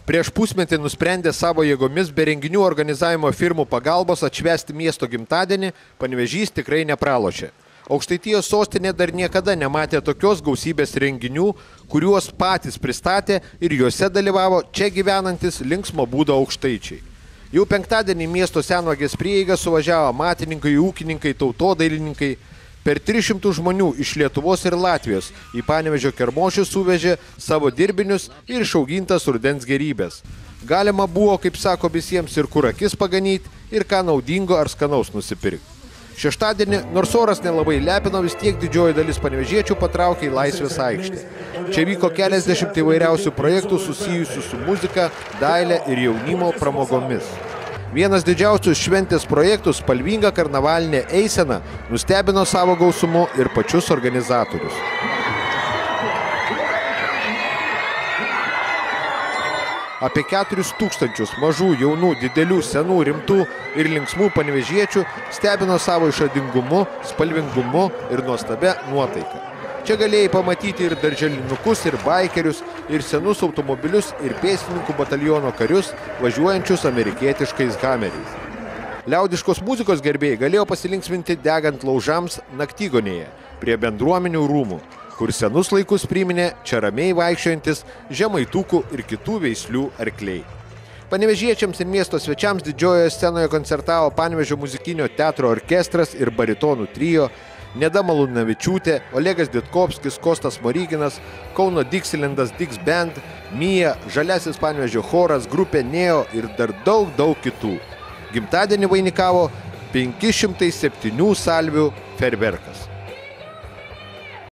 Prieš pusmetį nusprendė savo jėgomis be renginių organizavimo firmų pagalbos atšvęsti miesto gimtadienį, Panevėžys tikrai nepralošė. Aukštaitijos sostinė dar niekada nematė tokios gausybės renginių, kuriuos patys pristatė ir juose dalyvavo čia gyvenantis linksmo būdo aukštaičiai. Jau penktadienį miesto senvagės prieiga suvažiavo amatininkai, ūkininkai, tautodailininkai. Per 300 žmonių iš Lietuvos ir Latvijos į Panevėžio Kermošius suvežė savo dirbinius ir išaugintas rudens gerybės. Galima buvo, kaip sako visiems, ir kur akis paganyti, ir ką naudingo ar skanaus nusipirkti. Šeštadienį, nors oras nelabai lepino, vis tiek didžioji dalis panevėžiečių patraukė į Laisvės aikštę. Čia vyko keliasdešimt įvairiausių projektų susijusių su muzika, daile ir jaunimo pramogomis. Vienas didžiausių šventės projektų, spalvinga karnavalinė eisena, nustebino savo gausumu ir pačius organizatorius. Apie 4000 mažų, jaunų, didelių, senų, rimtų ir linksmų panevėžiečių stebino savo išradingumu, spalvingumu ir nuostabia nuotaika. Čia galėjai pamatyti ir darželinukus, ir baikerius, ir senus automobilius, ir pėstininkų bataliono karius, važiuojančius amerikietiškais hameriais. Liaudiškos muzikos gerbėjai galėjo pasilinksminti degant laužams Naktigonėje, prie bendruomenių rūmų, kur senus laikus priminė čia ramiai vaikščiojantis žemaitukų ir kitų veislių arkliai. Panevėžiečiams ir miesto svečiams didžiojoje scenoje koncertavo Panevėžio muzikinio teatro orkestras ir baritonų trio, Neda Malūnavičiūtė, Olegas Ditkovskis, Kostas Moryginas, Kauno Dixielandas Dix Band, Mija, Žaliasis Panevėžio choras, grupė Neo ir dar daug kitų. Gimtadienį vainikavo 507 salvių fejerverkas.